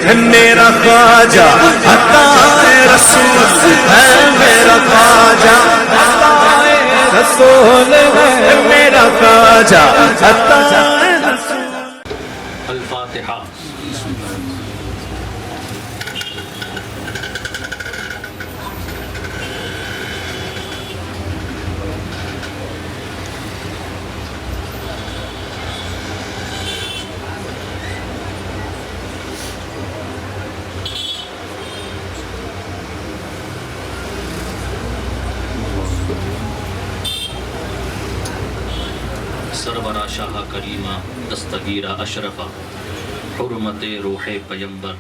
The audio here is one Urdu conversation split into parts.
میرا خواجہ عطائے رسول ہے، میرا خواجہ عطائے رسول ہے، میرا خواجہ عطائے رسول۔ الفاتحہ۔ سرورہ شاہ کریمہ دستگیرہ اشرفہ، حرمت روح پیمبر،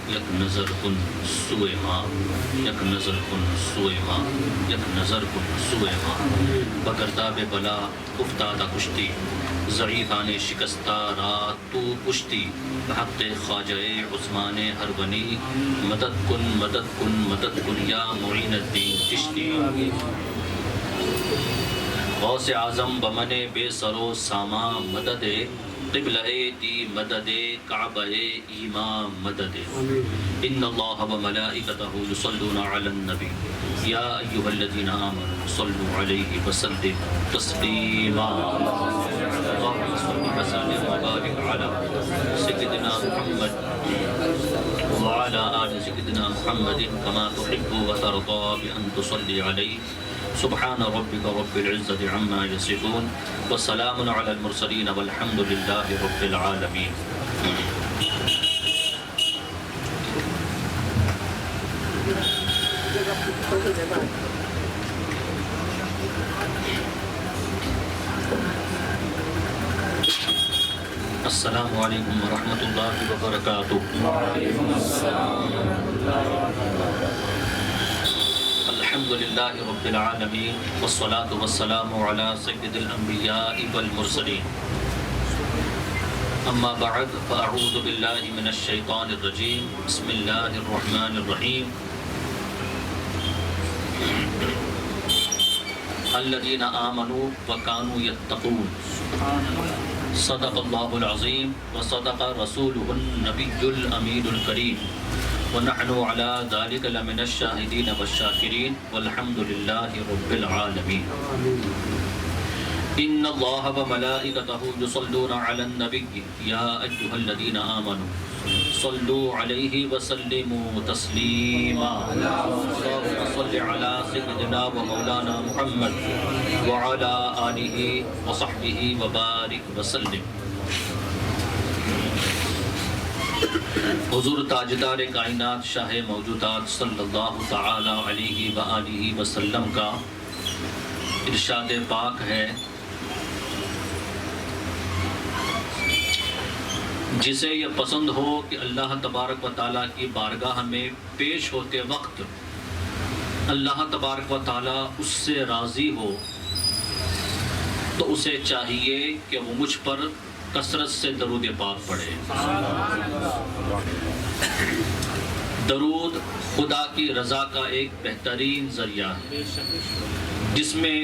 یک نظر کن سوئے ماں، یک نظر کن سوئے ماں، یک نظر کن سوئے ماں۔ بگرداب بلا افتادہ کشتی، ضعیفان شکستہ رات تو پشتی، بحق خواجہ عثمان ہرونی، مدد کن مدد کن مدد کن یا معین الدین چشتی۔ غوث اعظم بمن بے سرو ساما مدد، قبلہ دی مدد، کعبہ ایمان مدد۔ ان اللہ و ملائکتہ یصلون علی النبی یا ایھا الذین آمنوا صلوا علیہ وسلموا تسلیما۔ اللہم صل وسلم وبارک علی سیدنا محمد وعلی آل سیدنا محمد کما تحب وترضى بأن تصلی علیہ۔ سبحان ربک رب العزة عما یصفون وسلام علی المرسلین والحمد للہ رب العالمین۔ السلام علیکم ورحمۃ اللہ وبرکاتہ۔ الحمد للہ رب العالمین والصلاة والسلام علی سید الانبیاء والمرسلین، اما بعد فاعوذ باللہ من الشیطان الرجیم، بسم اللہ الرحمن الرحیم۔ الذین آمنوا وکانوا یتقون، صدق اللہ العظیم وصدق رسولہ النبی الامین الکریم، ونحن على ذلك لمن الشاهدين والشاكرين والحمد لله رب العالمين۔ ان الله وملائكته يصلون على النبي يا ايها الذين آمنوا صلوا عليه وسلموا تسليما۔ اللهم صل على سيدنا ومولانا محمد وعلى آله وصحبه وبارك وسلم۔ حضور تاجدار کائنات شاہ موجودات صلی اللہ تعالی علیہ وآلہ وسلم کا ارشاد پاک ہے، جسے یہ پسند ہو کہ اللہ تبارک و تعالیٰ کی بارگاہ میں پیش ہوتے وقت اللہ تبارک و تعالیٰ اس سے راضی ہو، تو اسے چاہیے کہ وہ مجھ پر کثرت سے درود پاک پڑھے۔ درود خدا کی رضا کا ایک بہترین ذریعہ ہے، جس میں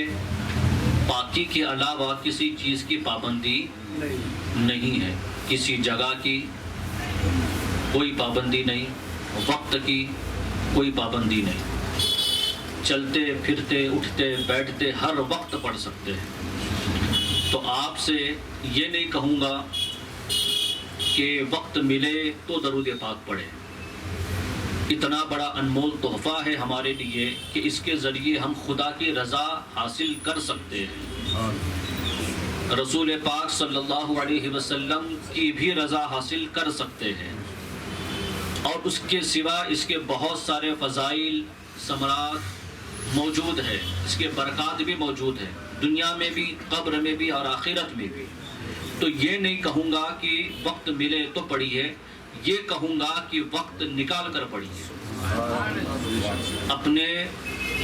پاکی کے علاوہ کسی چیز کی پابندی نہیں ہے، کسی جگہ کی کوئی پابندی نہیں، وقت کی کوئی پابندی نہیں، چلتے پھرتے اٹھتے بیٹھتے ہر وقت پڑھ سکتے ہیں۔ تو آپ سے یہ نہیں کہوں گا کہ وقت ملے تو درود پاک پڑھے، اتنا بڑا انمول تحفہ ہے ہمارے لیے کہ اس کے ذریعے ہم خدا کی رضا حاصل کر سکتے ہیں، رسول پاک صلی اللہ علیہ وسلم کی بھی رضا حاصل کر سکتے ہیں، اور اس کے سوا اس کے بہت سارے فضائل ثمرات موجود ہیں، اس کے برکات بھی موجود ہیں، دنیا میں بھی، قبر میں بھی اور آخرت میں بھی۔ تو یہ نہیں کہوں گا کہ وقت ملے تو پڑھیے، یہ کہوں گا کہ وقت نکال کر پڑھیے، اپنے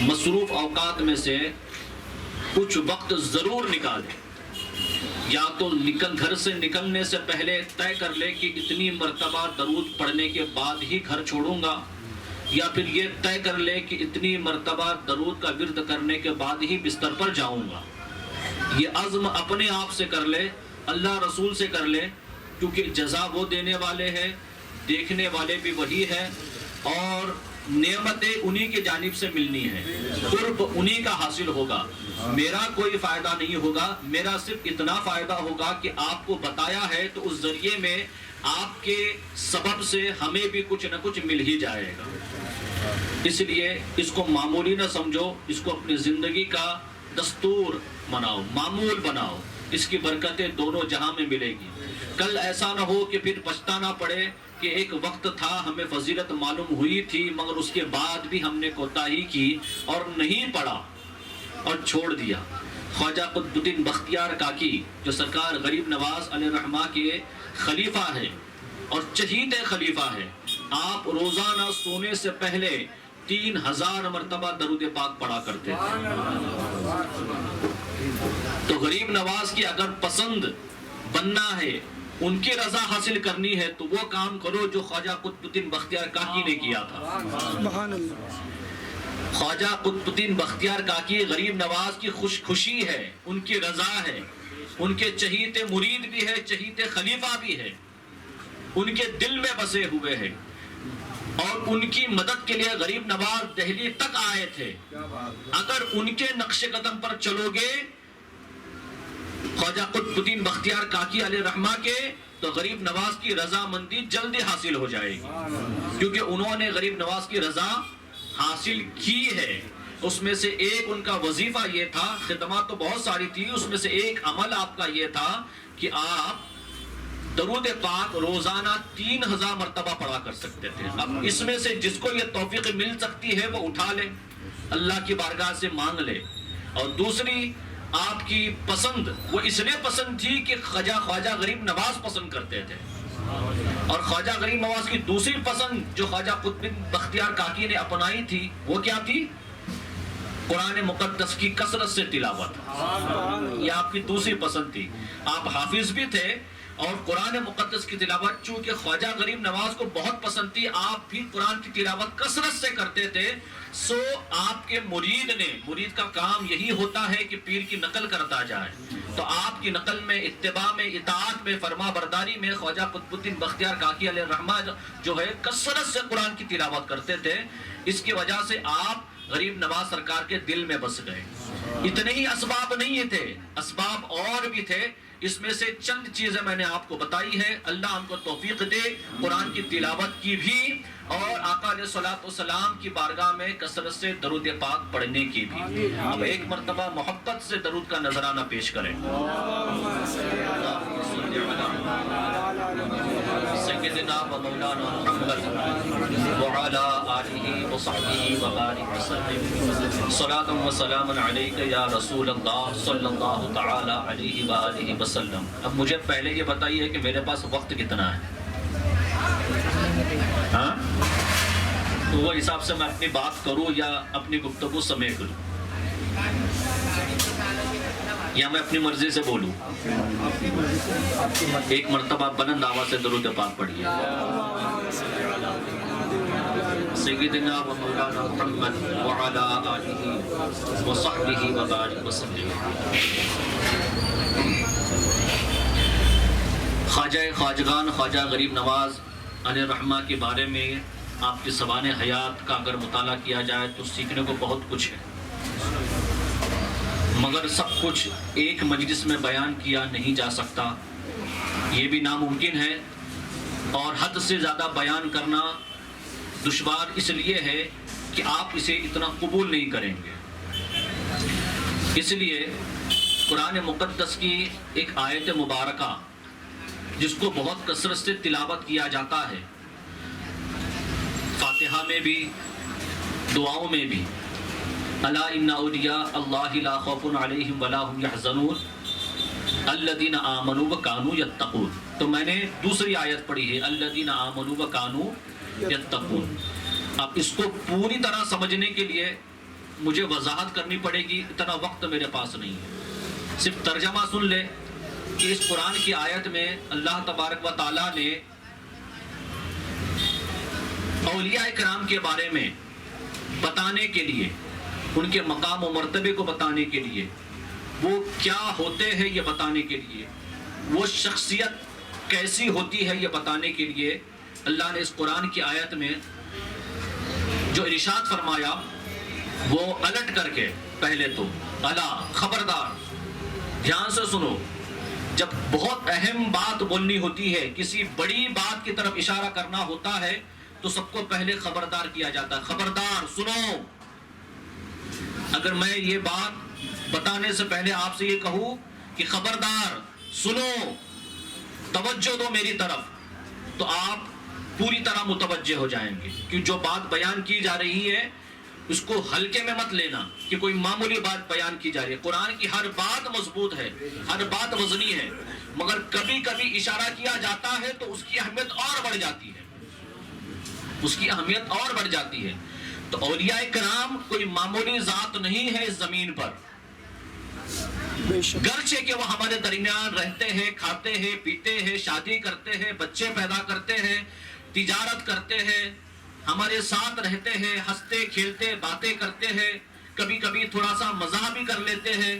مصروف اوقات میں سے کچھ وقت ضرور نکالیں، یا تو گھر سے نکلنے سے پہلے طے کر لے کہ اتنی مرتبہ درود پڑھنے کے بعد ہی گھر چھوڑوں گا، یا پھر یہ طے کر لے کہ اتنی مرتبہ درود کا ورد کرنے کے بعد ہی بستر پر جاؤں گا۔ یہ عزم اپنے آپ سے کر لے، اللہ رسول سے کر لے، کیونکہ جزا وہ دینے والے ہیں دیکھنے والے بھی وہی ہیں اور نعمتیں انہی کی جانب سے ملنی ہے، قرب انہی کا حاصل ہوگا، میرا کوئی فائدہ نہیں ہوگا، میرا صرف اتنا فائدہ ہوگا کہ آپ کو بتایا ہے تو اس ذریعے میں آپ کے سبب سے ہمیں بھی کچھ نہ کچھ مل ہی جائے گا۔ اس لیے اس کو معمولی نہ سمجھو، اس کو اپنی زندگی کا دستور بناؤ، معمول بناؤ، اس کی برکتیں دونوں جہاں میں ملے گی۔ کل ایسا نہ ہو کہ پھر پچھتانا پڑے کہ ایک وقت تھا ہمیں فضیلت معلوم ہوئی تھی مگر اس کے بعد بھی ہم نے کوتاہی کی اور نہیں پڑھا اور چھوڑ دیا۔ خواجہ قطب الدین بختیار کاکی جو سرکار غریب نواز علیہ الرحمہ کے خلیفہ ہے اور چہیت خلیفہ ہے، آپ روزانہ سونے سے پہلے 3000 مرتبہ درود پاک پڑھا کرتے تھے۔ تو غریب نواز کی اگر پسند بننا ہے، ان کی رضا حاصل کرنی ہے تو وہ کام کرو جو خواجہ قطب الدین بختیار کاکی نے کیا تھا۔ خواجہ قطب الدین بختیار کاکی غریب نواز کی خوشی ہے، ان کی رضا ہے، ان کے چہیت مرید بھی ہے، چہیت خلیفہ بھی ہے، ان کے دل میں بسے ہوئے ہیں اور ان کی مدد کے لیے غریب نواز دہلی تک آئے تھے۔ اگر ان کے نقش قدم پر چلو گے خواجہ قطب الدین بختیار کاکی علیہ رحمہ کے، تو غریب نواز کی رضا مندی جلدی حاصل ہو جائے گی، کیونکہ انہوں نے غریب نواز کی رضا حاصل کی ہے۔ اس میں سے ایک ان کا وظیفہ یہ تھا، خدمات تو بہت ساری تھی، اس میں سے ایک عمل آپ کا یہ تھا کہ آپ درود پاک روزانہ 3000 مرتبہ پڑھا کر سکتے تھے۔ اب اس میں سے جس کو یہ توفیق مل سکتی ہے وہ اٹھا لے، اللہ کی بارگاہ سے مانگ لے۔ اور دوسری آپ کی پسند وہ اس لیے پسند تھی کہ خواجہ غریب نواز پسند کرتے تھے، اور خواجہ غریب نواز کی دوسری پسند جو خواجہ قطب الدین بختیار کاکی نے اپنائی تھی وہ کیا تھی؟ قرآن مقدس کی کثرت سے تلاوت۔ یہ آپ کی دوسری پسند تھی۔ آپ حافظ بھی تھے اور قرآن مقدس کی تلاوت چونکہ خواجہ غریب نواز کو بہت پسند تھی، آپ بھی قرآن کی تلاوت کثرت سے کرتے تھے۔ سو آپ کے مرید کا کام یہی ہوتا ہے کہ پیر کی نقل کرتا جائے، تو آپ کی نقل میں، اتباع میں، اطاعت میں، فرما برداری میں خواجہ قطب الدین بختیار کاکی علیہ الرحمہ جو ہے کثرت سے قرآن کی تلاوت کرتے تھے۔ اس کی وجہ سے آپ غریب نواز سرکار کے دل میں بس گئے۔ اتنے ہی اسباب نہیں تھے، اسباب اور بھی تھے، اس میں سے چند چیزیں میں نے آپ کو بتائی ہے۔ اللہ ہم کو توفیق دے قرآن کی تلاوت کی بھی اور آقا علیہ الصلوۃ والسلام کی بارگاہ میں کثرت سے درود پاک پڑھنے کی بھی۔ اب ایک مرتبہ محبت سے درود کا نذرانہ پیش کریں۔ سیدنا و مولانا محمد وعلی آلہ وصحبہ وبارک وسلم، صلاۃ و سلام علیک یا رسول اللہ صلی اللہ تعالی علیہ وآلہ وسلم۔ اب مجھے پہلے یہ بتائیے کہ میرے پاس وقت کتنا ہے، ہاں؟ تو وہ حساب سے میں اپنی بات کروں یا اپنی گفتگو سمیٹ لوں، یا میں اپنی مرضی سے بولوں؟ ایک مرتبہ بلند آواز سے درود پاک پڑھیے۔ سیدنا و مولانا محمد وعلی آلہ وصحبہ وبارک وسلم۔ خواجہ خواجگان خواجہ غریب نواز علیہ الرحمہ کے بارے میں آپ کی سوانح حیات کا اگر مطالعہ کیا جائے تو سیکھنے کو بہت کچھ ہے، مگر سب کچھ ایک مجلس میں بیان کیا نہیں جا سکتا، یہ بھی ناممکن ہے، اور حد سے زیادہ بیان کرنا دشوار اس لیے ہے کہ آپ اسے اتنا قبول نہیں کریں گے۔ اس لیے قرآن مقدس کی ایک آیت مبارکہ جس کو بہت کثرت سے تلاوت کیا جاتا ہے، فاتحہ میں بھی، دعاؤں میں بھی، الا ان اولیاء اللہ لا خوف علیہم ولا هم يحزنون الذین آمنوا وکانوا یتقون۔ تو میں نے دوسری آیت پڑھی ہے الذین آمنوا وکانوا یتقون۔ اب اس کو پوری طرح سمجھنے کے لیے مجھے وضاحت کرنی پڑے گی، اتنا وقت میرے پاس نہیں ہے۔ صرف ترجمہ سن لے کہ اس قرآن کی آیت میں اللہ تبارک و تعالیٰ نے اولیاء کرام کے بارے میں بتانے کے لیے، ان کے مقام و مرتبے کو بتانے کے لیے، وہ کیا ہوتے ہیں یہ بتانے کے لیے، وہ شخصیت کیسی ہوتی ہے یہ بتانے کے لیے اللہ نے اس قرآن کی آیت میں جو ارشاد فرمایا وہ الٹ کر کے پہلے تو الا خبردار، دھیان سے سنو، جب بہت اہم بات بولنی ہوتی ہے، کسی بڑی بات کی طرف اشارہ کرنا ہوتا ہے تو سب کو پہلے خبردار کیا جاتا ہے، خبردار سنو۔ اگر میں یہ بات بتانے سے پہلے آپ سے یہ کہوں کہ خبردار سنو، توجہ دو میری طرف، تو آپ پوری طرح متوجہ ہو جائیں گے کہ جو بات بیان کی جا رہی ہے اس کو ہلکے میں مت لینا کہ کوئی معمولی بات بیان کی جا رہی ہے۔ قرآن کی ہر بات مضبوط ہے، ہر بات وزنی ہے، مگر کبھی کبھی اشارہ کیا جاتا ہے تو اس کی اہمیت اور بڑھ جاتی ہے، اس کی اہمیت اور بڑھ جاتی ہے۔ تو اولیاء کرام کوئی معمولی ذات نہیں ہے اس زمین پر، گرچہ کہ وہ ہمارے درمیان رہتے ہیں، کھاتے ہیں، پیتے ہیں، شادی کرتے ہیں، بچے پیدا کرتے ہیں، تجارت کرتے ہیں، ہمارے ساتھ رہتے ہیں، ہنستے کھیلتے باتیں کرتے ہیں، کبھی کبھی تھوڑا سا مزاح بھی کر لیتے ہیں،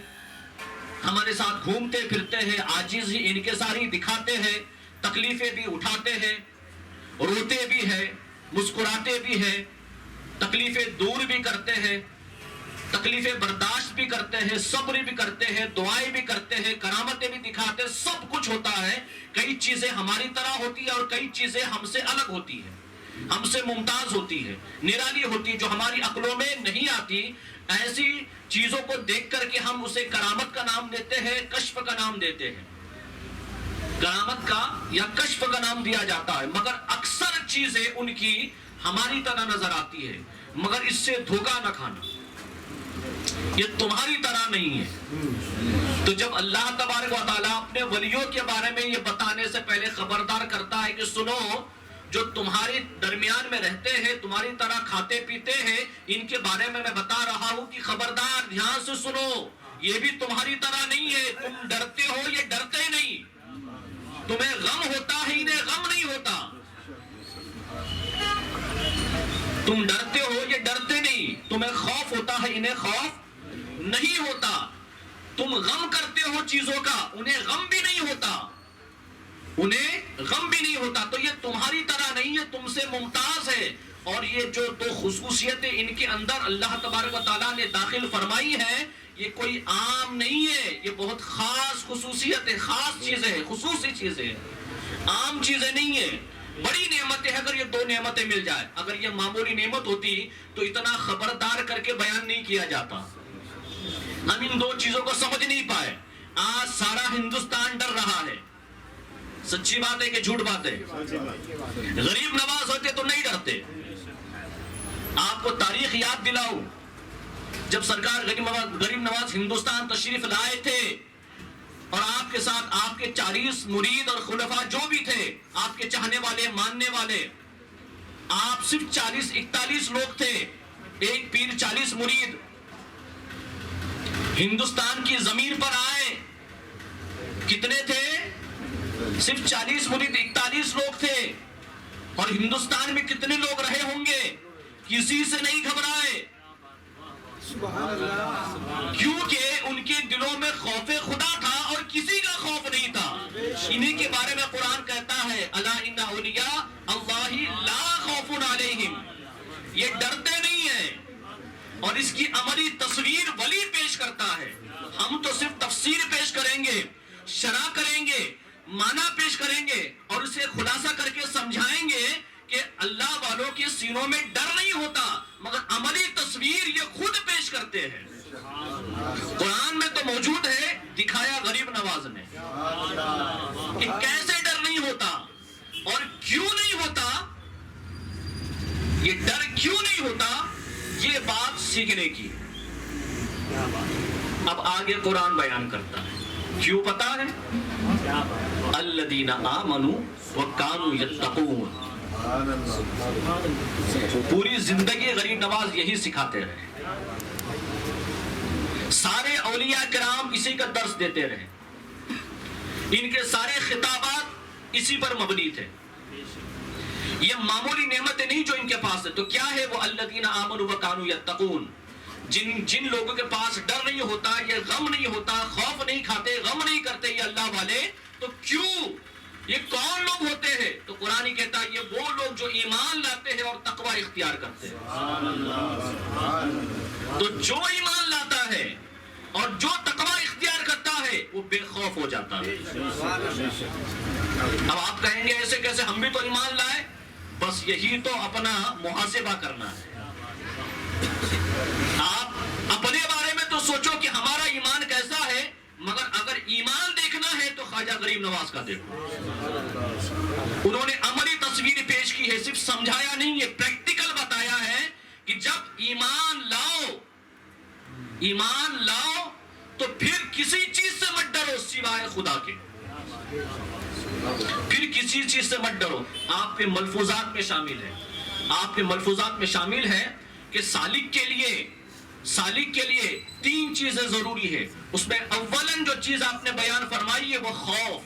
ہمارے ساتھ گھومتے پھرتے ہیں، عاجزی ان کے ساری دکھاتے ہیں، تکلیفیں بھی اٹھاتے ہیں، روتے بھی ہیں، مسکراتے بھی ہیں، تکلیفیں دور بھی کرتے ہیں، تکلیفیں برداشت بھی کرتے ہیں، صبر بھی کرتے ہیں، دعائیں بھی کرتے ہیں، کرامتیں بھی دکھاتے ہیں، سب کچھ ہوتا ہے۔ کئی چیزیں ہماری طرح ہوتی ہیں اور کئی چیزیں ہم سے الگ ہوتی ہیں، ہم سے ممتاز ہوتی ہے، نرالی ہوتی، جو ہماری عقلوں میں نہیں آتی۔ ایسی چیزوں کو دیکھ کر کے ہم اسے کرامت کا نام دیتے ہیں، کشف کا نام دیتے ہیں، کرامت کا یا کشف کا نام دیا جاتا ہے، مگر اکثر چیزیں ان کی ہماری طرح نظر آتی ہے، مگر اس سے دھوکہ نہ کھانا، یہ تمہاری طرح نہیں ہے۔ تو جب اللہ تبارک و تعالیٰ اپنے ولیوں کے بارے میں یہ بتانے سے پہلے خبردار کرتا ہے کہ سنو، جو تمہارے درمیان میں رہتے ہیں، تمہاری طرح کھاتے پیتے ہیں، ان کے بارے میں بتا رہا ہوں کہ خبردار دھیان سے سنو، یہ بھی تمہاری طرح نہیں ہے، تم ڈرتے ہو یہ ڈرتے نہیں، تمہیں غم ہوتا ہے انہیں غم نہیں ہوتا، تم ڈرتے ہو یہ ڈرتے نہیں، تمہیں خوف ہوتا ہے انہیں خوف نہیں ہوتا، تم غم کرتے ہو چیزوں کا انہیں غم بھی نہیں ہوتا، انہیں غم بھی نہیں ہوتا۔ تو یہ تمہاری طرح نہیں ہے، تم سے ممتاز ہے۔ اور یہ جو دو خصوصیتیں ان کے اندر اللہ تبارک و تعالیٰ نے داخل فرمائی ہے، یہ کوئی عام نہیں ہے، یہ بہت خاص خصوصیت ہے، خاص چیزیں ہیں، خصوصی چیزیں ہیں، عام چیزیں نہیں ہیں، بڑی نعمتیں ہیں۔ اگر یہ دو نعمتیں مل جائے، اگر یہ معمولی نعمت ہوتی تو اتنا خبردار کر کے بیان نہیں کیا جاتا۔ ہم ان دو چیزوں کو سمجھ نہیں پائے، آج سارا ہندوستان ڈر رہا ہے۔ سچی بات ہے کہ جھوٹ بات ہے؟ غریب نواز ہوتے تو نہیں ڈرتے۔ آپ کو تاریخ یاد دلاؤں، جب سرکار غریب نواز ہندوستان تشریف لائے تھے اور آپ کے ساتھ آپ کے 40 مرید اور خلفاء جو بھی تھے، آپ کے چاہنے والے ماننے والے، آپ صرف 40-41 لوگ تھے، ایک پیر 40 مرید ہندوستان کی زمین پر آئے، کتنے تھے؟ صرف 40 مرید، 41 لوگ تھے، اور ہندوستان میں کتنے لوگ رہے ہوں گے؟ کسی سے نہیں گھبرائے، کیونکہ ان کے دلوں میں خوف خدا تھا اور کسی کا خوف نہیں تھا۔ انہی کے بارے میں قرآن کہتا ہے الا ان اولیاء اللہ لا خوف علیہم، یہ ڈرتے نہیں ہیں۔ اور اس کی عملی تصویر ولی پیش کرتا ہے، ہم تو صرف تفسیر پیش کریں گے، شرح کریں گے، معنی پیش کریں گے اور اسے خلاصہ کر کے سمجھائیں گے کہ اللہ والوں کے سینوں میں ڈر نہیں ہوتا، مگر عملی تصویر یہ خود پیش کرتے ہیں۔ قرآن میں تو موجود ہے، دکھایا غریب نواز نے کہ کیسے ڈر نہیں ہوتا اور کیوں نہیں ہوتا، یہ ڈر کیوں نہیں ہوتا، یہ بات سیکھنے کی۔ اب آگے قرآن بیان کرتا ہے، کیوں پتا ہے؟ الذین آمنوا وکانوا یتقون، پوری زندگی غریب نواز یہی سکھاتے رہے، سارے اولیاء کرام اسی کا درس دیتے رہے، ان کے سارے خطابات اسی پر مبنی تھے۔ یہ معمولی نعمتیں نہیں جو ان کے پاس ہے، تو کیا ہے وہ الذین آمنوا وکانوا یتقون، جن لوگوں کے پاس ڈر نہیں ہوتا، یہ غم نہیں ہوتا، خوف نہیں کھاتے، غم نہیں کرتے یہ اللہ والے، تو کیوں؟ یہ کون لوگ ہوتے ہیں؟ تو قرآن کہتا ہے یہ وہ لوگ جو ایمان لاتے ہیں اور تقوی اختیار کرتے ہیں۔ تو جو ایمان لاتا ہے اور جو تقوی اختیار کرتا ہے وہ بے خوف ہو جاتا ہے۔ اب آپ کہیں گے ایسے کیسے، ہم بھی تو ایمان لائے۔ بس یہی تو اپنا محاسبہ کرنا ہے۔ آپ اپنے بارے میں تو سوچو کہ ہمارا ایمان کیسا ہے، مگر اگر ایمان دیکھنا ہے تو خواجہ غریب نواز کا دیکھو۔ انہوں نے عملی تصویر پیش کی ہے، صرف سمجھایا نہیں، یہ پریکٹیکل بتایا ہے کہ جب ایمان لاؤ تو پھر کسی چیز سے مت ڈرو سوائے خدا کے، پھر کسی چیز سے مت ڈرو۔ آپ کے ملفوظات میں شامل ہے کہ سالک کے لیے 3 چیزیں ضروری ہے۔ اس میں اولن جو چیز آپ نے بیان فرمائی ہے وہ خوف۔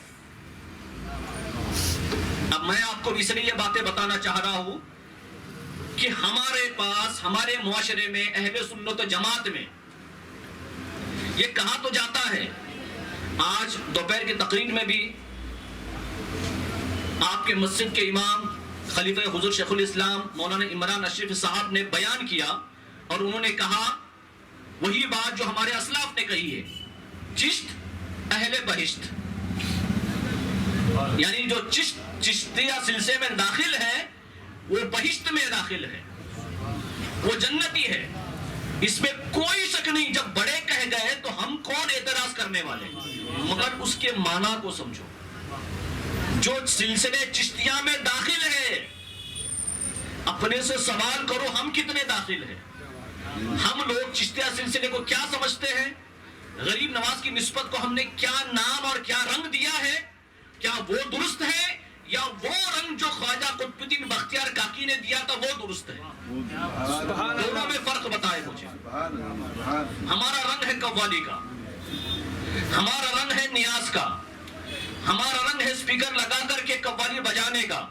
اب میں آپ کو اس لیے یہ باتیں بتانا چاہ رہا ہوں کہ ہمارے پاس، ہمارے معاشرے میں، اہل سنت و جماعت میں یہ کہا تو جاتا ہے، آج دوپہر کی تقریر میں بھی آپ کے مسجد کے امام خلیفہ حضور شیخ الاسلام مولانا عمران اشرف صاحب نے بیان کیا، اور انہوں نے کہا وہی بات جو ہمارے اسلاف نے کہی ہے، چشت اہل بہشت، یعنی جو چشتیہ سلسلے میں داخل ہے وہ بہشت میں داخل ہے، وہ جنتی ہے، اس میں کوئی شک نہیں۔ جب بڑے کہہ گئے تو ہم کون اعتراض کرنے والے، مگر اس کے معنی کو سمجھو۔ جو سلسلے چشتیہ میں داخل ہے اپنے سے سوال کرو ہم کتنے داخل ہیں۔ ہم لوگ چشتیہ سلسلے کو کیا سمجھتے ہیں، غریب نواز کی نسبت کو ہم نے کیا نام اور کیا رنگ دیا ہے، کیا وہ درست ہے یا وہ رنگ جو خواجہ قطب الدین بختیار کاکی نے دیا تھا وہ درست ہے؟ دونوں میں فرق بتائے مجھے۔ ہمارا رنگ ہے قوالی کا، ہمارا رنگ ہے نیاز کا، ہمارا رنگ ہے سپیکر لگا کر کے قوالی بجانے کا،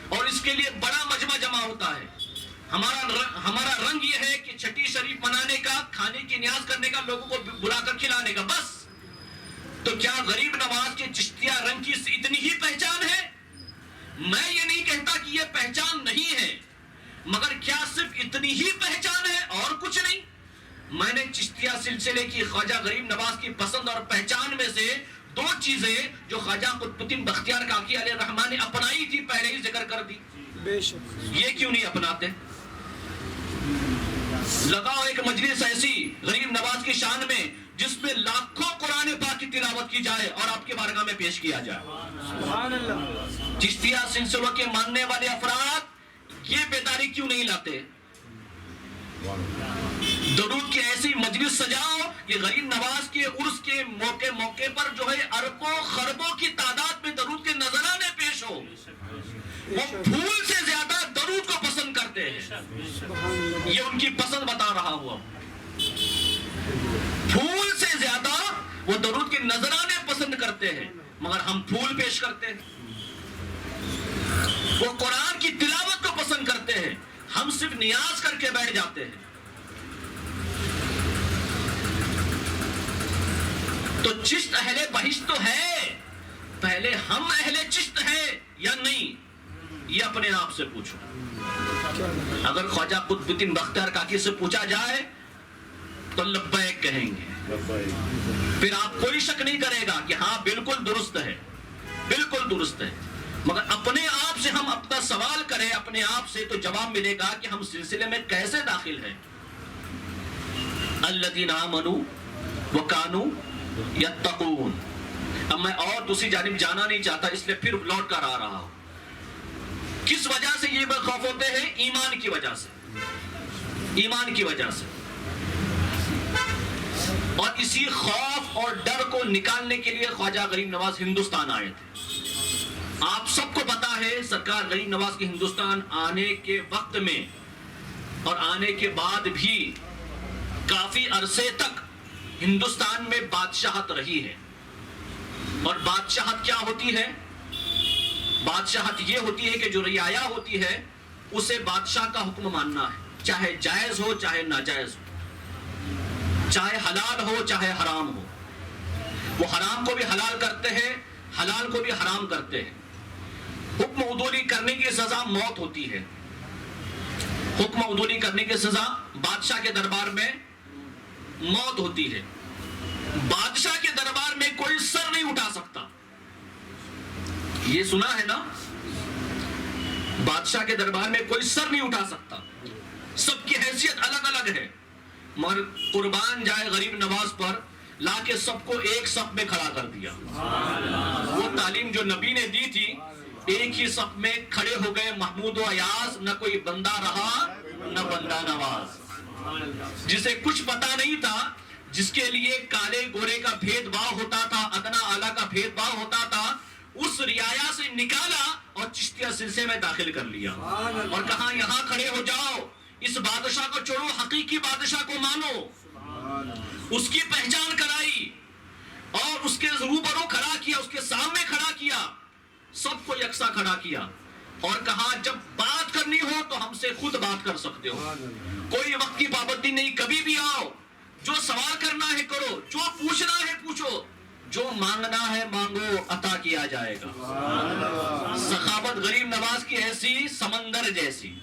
اور اس کے لیے بڑا مجمع جمع ہوتا ہے۔ ہمارا رنگ یہ ہے کہ چھٹی شریف منانے کا، کھانے کی نیاز کرنے کا، لوگوں کو بلا کر کھلانے کا، بس۔ تو کیا غریب نواز کے چشتیہ رنگ کی اتنی ہی پہچان ہے؟ میں یہ نہیں کہتا کہ یہ پہچان نہیں ہے، مگر کیا صرف اتنی ہی پہچان ہے اور کچھ نہیں؟ میں نے چشتیہ سلسلے کی خواجہ غریب نواز کی پسند اور پہچان میں سے 2 چیزیں جو خواجہ قطب الدین بختیار کاکی علیہ الرحمن نے اپنائی تھی پہلے ہی ذکر کر دی۔ یہ کیوں نہیں اپناتے؟ لگاؤ ایک مجلس ایسی غریب نواز کی شان میں جس میں لاکھوں قرآن پاک کی تلاوت کی جائے اور آپ کے بارگاہ میں پیش کیا جائے۔ چشتیہ سلسلوں کے ماننے والے افراد یہ بیداری کیوں نہیں لاتے؟ درود کی ایسی مجلس سجاؤ کہ غریب نواز کے عرس کے موقع پر جو ہے اربوں خربوں کی تعداد میں درود کے نذرانے پیش ہو۔ وہ پھول سے زیادہ درود کو پسند کرتے ہیں، یہ ان کی پسند بتا رہا ہوا۔ پھول سے زیادہ وہ درود کے نذرانے پسند کرتے ہیں، مگر ہم پھول پیش کرتے ہیں۔ وہ قرآن کی تلاوت کو پسند کرتے ہیں، ہم صرف نیاز کر کے بیٹھ جاتے ہیں۔ تو چشت اہل بہشت تو ہے، پہلے ہم اہل چشت ہیں یا نہیں، یہ اپنے آپ سے پوچھو۔ اگر خواجہ قطب الدین بختیار کاکی سے پوچھا جائے تو لبیک کہیں گے، پھر آپ کوئی شک نہیں کرے گا کہ ہاں بالکل درست ہے، بالکل درست ہے۔ مگر اپنے آپ سے ہم اپنا سوال کریں اپنے آپ سے تو جواب ملے گا کہ ہم سلسلے میں کیسے داخل ہیں۔ الذین آمنوا وکانوا یتقون۔ اب میں اور دوسری جانب جانا نہیں چاہتا، اس لیے پھر لوٹ کر آ رہا ہوں۔ کس وجہ سے یہ بے خوف ہوتے ہیں؟ ایمان کی وجہ سے، ایمان کی وجہ سے۔ اور اسی خوف اور ڈر کو نکالنے کے لیے خواجہ غریب نواز ہندوستان آئے تھے۔ آپ سب کو پتا ہے سرکار غریب نواز کے ہندوستان آنے کے وقت میں اور آنے کے بعد بھی کافی عرصے تک ہندوستان میں بادشاہت رہی ہے۔ اور بادشاہت کیا ہوتی ہے؟ بادشاہت یہ ہوتی ہے کہ جو رعایا ہوتی ہے اسے بادشاہ کا حکم ماننا ہے، چاہے جائز ہو چاہے ناجائز ہو، چاہے حلال ہو چاہے حرام ہو۔ وہ حرام کو بھی حلال کرتے ہیں، حلال کو بھی حرام کرتے ہیں. حکم عدولی کرنے کی سزا موت ہوتی ہے. حکم عدولی کرنے کی سزا بادشاہ کے دربار میں موت ہوتی ہے. بادشاہ کے دربار میں کوئی سر نہیں اٹھا سکتا. یہ سنا ہے نا؟ بادشاہ کے دربار میں کوئی سر نہیں اٹھا سکتا. سب کی حیثیت الگ الگ ہے. مگر قربان جائے غریب نواز پر لا کے سب کو ایک صف میں کھڑا کر دیا. وہ تعلیم جو نبی نے دی تھی، ایک ہی صف میں کھڑے ہو گئے محمود و ایاز. نہ کوئی بندہ رہا نہ بندہ نواز. جسے کچھ پتا نہیں تھا، جس کے لیے کالے گورے کا بھید بھاؤ ہوتا تھا، ادنا اعلیٰ کا بھید بھاؤ ہوتا تھا، اس رعایا سے نکالا اور چشتیہ سلسلے میں داخل کر لیا اور کہا یہاں کھڑے ہو جاؤ. اس بادشاہ کو چھوڑو، حقیقی بادشاہ کو مانو. اس کی پہچان کرائی اور اس کے روبرو کھڑا کیا، اس کے سامنے کھڑا کیا، سب کو یکساں کھڑا کیا اور کہا جب بات کرنی ہو تو ہم سے خود بات کر سکتے ہو. کوئی وقت کی پابندی نہیں، کبھی بھی آؤ. جو سوال کرنا ہے کرو، جو پوچھنا ہے پوچھو، جو مانگنا ہے مانگو، عطا کیا جائے گا. سخاوت غریب نواز کی ایسی سمندر جیسی.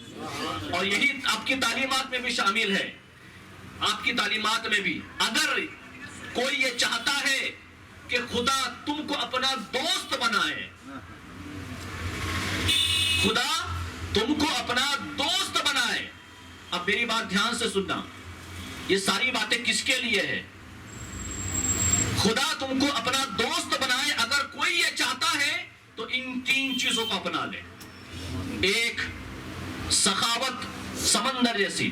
اور یہی آپ کی تعلیمات میں بھی شامل ہے. آپ کی تعلیمات میں بھی اگر کوئی یہ چاہتا ہے کہ خدا تم کو اپنا دوست بنائے، خدا تم کو اپنا دوست بنائے. اب میری بات دھیان سے سننا، یہ ساری باتیں کس کے لیے ہے؟ خدا تم کو اپنا دوست بنائے. اگر کوئی یہ چاہتا ہے تو ان تین چیزوں کو اپنا لے. ایک، سخاوت سمندر جیسی.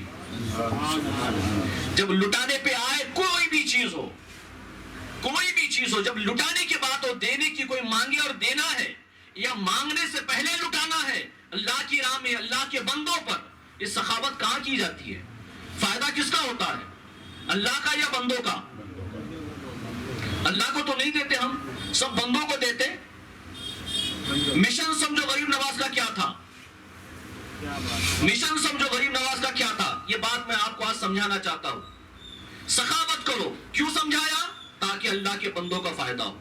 جب لٹانے پہ آئے کوئی بھی چیز ہو، کوئی بھی چیز ہو، جب لٹانے کی بات ہو، دینے کی، کوئی مانگے اور دینا ہے یا مانگنے سے پہلے لٹانا ہے اللہ کی راہ میں، اللہ کے بندوں پر، یہ سخاوت کہاں کی جاتی ہے؟ فائدہ کس کا ہوتا ہے؟ اللہ کا یا بندوں کا؟ اللہ کو تو نہیں دیتے ہم، سب بندوں کو دیتے. مشن سمجھو غریب نواز کا کیا تھا، مشن سمجھو غریب نواز کا کیا تھا. یہ بات میں آپ کو آج سمجھانا چاہتا ہوں. سخاوت کرو. کیوں سمجھایا؟ تاکہ اللہ کے بندوں کا فائدہ ہو.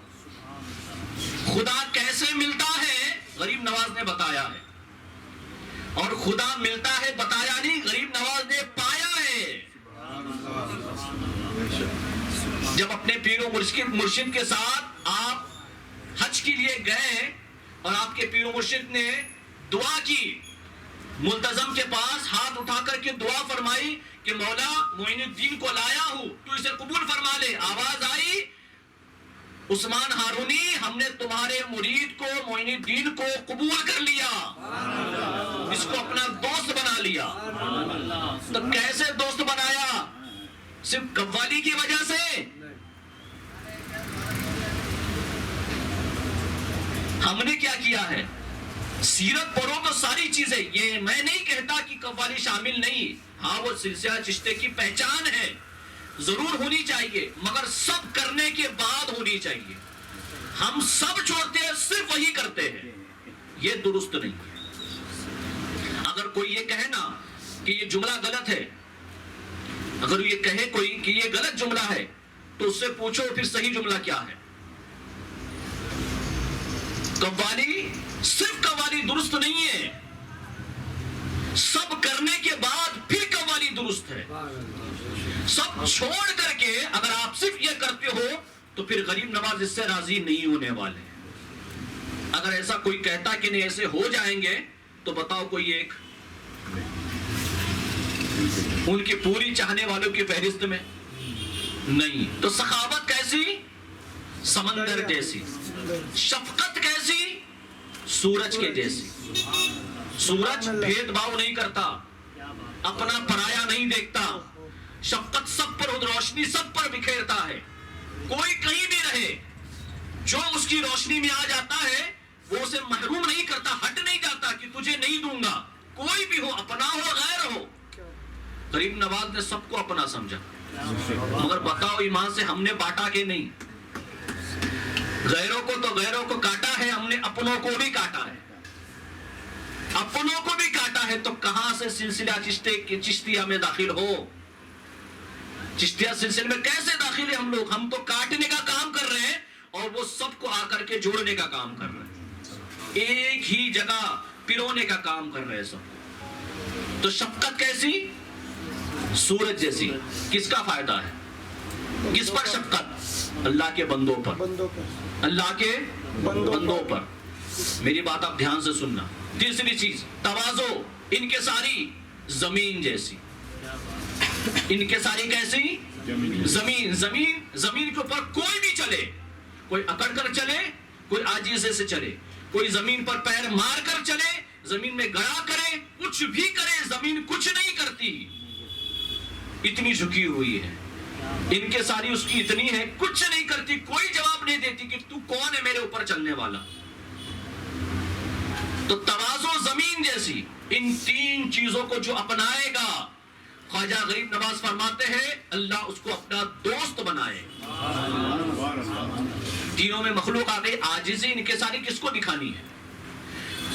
خدا کیسے ملتا ہے غریب نواز نے بتایا ہے. اور خدا ملتا ہے بتایا نہیں، غریب نواز نے پایا ہے. جب اپنے پیر و مرشد کے ساتھ آپ حج کے لیے گئے اور آپ کے پیر و مرشد نے دعا کی، ملتزم کے پاس ہاتھ اٹھا کر کے دعا فرمائی کہ مولا معین الدین کو لایا ہوں، تو اسے قبول فرما لے. آواز آئی عثمان ہارونی، ہم نے تمہارے مرید کو، معین الدین کو قبول کر لیا، اس کو اپنا دوست بنا لیا. تو کیسے دوست بنایا؟ صرف قوالی کی وجہ سے؟ ہم نے کیا کیا ہے؟ سیرت پڑھو تو ساری چیزیں. یہ میں نہیں کہتا کہ قوالی شامل نہیں، ہاں وہ سلسلہ چشتے کی پہچان ہے، ضرور ہونی چاہیے، مگر سب کرنے کے بعد ہونی چاہیے. ہم سب چھوڑتے ہیں، صرف وہی کرتے ہیں، یہ درست نہیں. اگر کوئی یہ کہے نا کہ یہ جملہ غلط ہے، اگر یہ کہے کوئی کہ یہ غلط جملہ ہے، تو اس سے پوچھو پھر صحیح جملہ کیا ہے. قوالی، صرف قوالی درست نہیں ہے، سب کرنے کے بعد پھر قوالی درست ہے. سب چھوڑ کر کے اگر آپ صرف یہ کرتے ہو تو پھر غریب نواز اس سے راضی نہیں ہونے والے. اگر ایسا کوئی کہتا کہ نہیں ایسے ہو جائیں گے تو بتاؤ کوئی ایک ان کی پوری چاہنے والوں کی فہرست میں نہیں. تو سخاوت کیسی؟ سمندر جیسی. شفقت کیسی؟ سورج کے جیسی. سورج بھید بھاؤ نہیں کرتا، اپنا پرایا نہیں دیکھتا. شفقت سب پر، روشنی سب پر بکھیرتا ہے. کوئی کہیں بھی رہے، جو اس کی روشنی میں آ جاتا ہے وہ اسے محروم نہیں کرتا، ہٹ نہیں جاتا کہ تجھے نہیں دوں گا. کوئی بھی ہو، اپنا ہو غیر ہو. غریب نواز نے سب کو اپنا سمجھا. مگر بتاؤ ایمان سے ہم نے بانٹا کہ نہیں؟ غیروں کو تو غیروں کو کاٹا ہے ہم نے، اپنوں کو بھی کاٹا ہے. اپنوں کو بھی کاٹا ہے. تو کہاں سے سلسلہ چشتیہ میں داخل ہو؟ چشتیہ سلسلے میں کیسے داخل ہے ہم لوگ؟ ہم تو کاٹنے کا کام کر رہے ہیں اور وہ سب کو آ کر کے جوڑنے کا کام کر رہے ہیں، ایک ہی جگہ پرونے کا کام کر رہے ہیں سب۔ تو شفقت کیسی؟ سورج جیسی۔ کس کا فائدہ ہے؟ کس پر شفقت؟ اللہ کے بندوں پر، اللہ کے بندوں پر۔ میری بات آپ دھیان سے سننا۔ تیسری چیز تواضع، ان کے ساری زمین جیسی، ان کے ساری کیسی؟ زمین کے اوپر کوئی بھی چلے، کوئی اکڑ کر چلے، کوئی عاجزی سے چلے، کوئی زمین پر پیر مار کر چلے، زمین میں گڑا کرے، کچھ بھی کرے، زمین کچھ نہیں کرتی، اتنی جھکی ہوئی ہے۔ ان کے ساری اس کی اتنی ہے، کچھ نہیں کرتی، کوئی جواب نہیں دیتی کہ تو کون ہے میرے اوپر چلنے والا۔ تو تواضع زمین جیسی، ان تین چیزوں کو جو اپنائے گا، خواجہ غریب نواز فرماتے ہیں اللہ اس کو اپنا دوست بنائے۔ تینوں میں مخلوق آ گئی۔ عاجزی ان کے ساری کس کو دکھانی ہے؟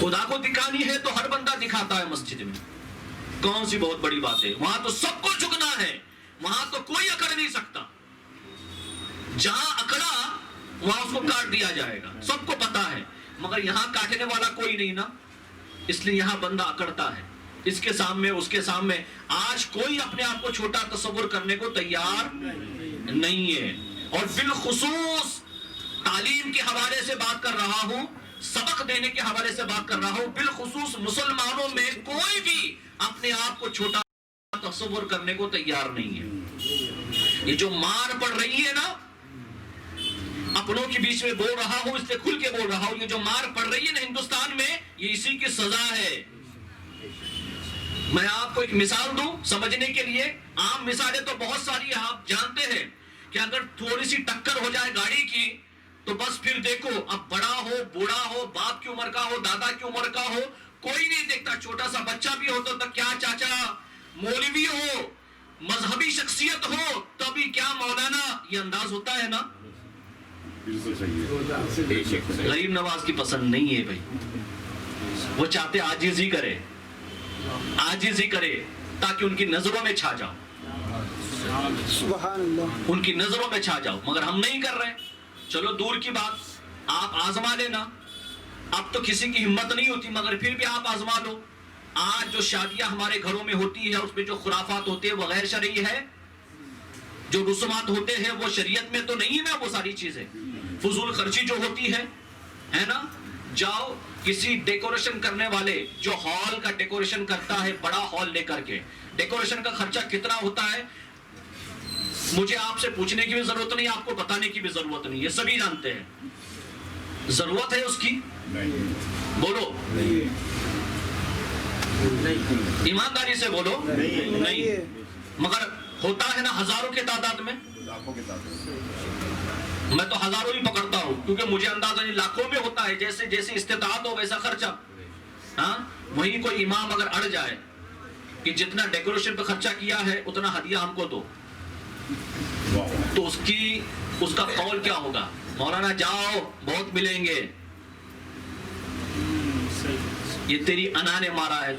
خدا کو دکھانی ہے تو ہر بندہ دکھاتا ہے مسجد میں، کون سی بہت بڑی بات ہے؟ وہاں تو سب کو جھکنا ہے، وہاں تو کوئی اکڑ نہیں سکتا، جہاں اکڑا وہاں اس کو کاٹ دیا جائے گا، سب کو پتا ہے، مگر یہاں کاٹنے والا کوئی نہیں نا، اس لیے یہاں بندہ اکڑتا ہے، اس کے سامنے اس کے سامنے۔ آج کوئی اپنے آپ کو چھوٹا تصور کرنے کو تیار نہیں ہے، اور بالخصوص تعلیم کے حوالے سے بات کر رہا ہوں، سبق دینے کے حوالے سے بات کر رہا ہوں، بالخصوص مسلمانوں میں کوئی بھی اپنے آپ کو چھوٹا تصور کرنے کو تیار نہیں ہے۔ یہ جو مار پڑ رہی ہے نا، اپنوں کے بیچ میں بول رہا ہوں، اس سے کھل کے بول رہا ہوں، یہ جو مار پڑ رہی ہے نا ہندوستان میں، یہ اسی کی سزا ہے۔ میں آپ کو ایک مثال دوں سمجھنے کے لیے، عام مثالیں تو بہت ساری ہیں، آپ جانتے ہیں کہ اگر تھوڑی سی ٹکر ہو جائے گاڑی کی تو بس پھر دیکھو، اب بڑا ہو بوڑھا ہو، باپ کی عمر کا ہو دادا کی عمر کا ہو، کوئی نہیں دیکھتا، چھوٹا سا بچہ بھی ہو تو کیا چاچا، مولوی ہو، مذہبی شخصیت ہو، تبھی کیا مولانا، یہ انداز ہوتا ہے نا۔ غریب نواز کی پسند نہیں ہے بھائی، وہ چاہتے عاجزی کرے، عاجزی کرے تاکہ ان کی نظروں میں چھا جاؤ، سبحان اللہ، ان کی نظروں میں چھا جاؤ، مگر ہم نہیں کر رہے۔ چلو دور کی بات، آپ آزما لینا، اب تو کسی کی ہمت نہیں ہوتی، مگر پھر بھی آپ آزما لو۔ آج جو شادیاں ہمارے گھروں میں ہوتی ہے، اس میں جو خرافات ہوتے ہیں وہ غیر شرعی ہے، جو رسومات ہوتے ہیں وہ شریعت میں تو نہیں ہے نا، وہ ساری چیزیں فضول خرچی جو ہوتی ہے نا۔ جاؤ کسی ڈیکوریشن کرنے والے جو ہال کا ڈیکوریشن کرتا ہے، بڑا ہال لے کر کے، ڈیکوریشن کا خرچہ کتنا ہوتا ہے مجھے آپ سے پوچھنے کی بھی ضرورت نہیں، آپ کو بتانے کی بھی ضرورت نہیں، یہ سبھی جانتے ہیں۔ ضرورت ہے اس کی؟ بولو، ایمانداری سے بولو، نہیں، مگر ہوتا ہے نا ہزاروں کے تعداد میں، میں تو ہزاروں ہی پکڑتا ہوں کیونکہ مجھے اندازہ نہیں، لاکھوں میں ہوتا ہے، جیسے جیسے استطاعت ہو ویسا خرچہ۔ ہاں، وہیں کوئی امام اگر اڑ جائے کہ جتنا ڈیکوریشن پہ خرچہ کیا ہے اتنا ہدیہ ہم کو دو، تو اس کا قول کیا ہوگا؟ مولانا جاؤ بہت ملیں گے، یہ تیری انا نے مارا ہے،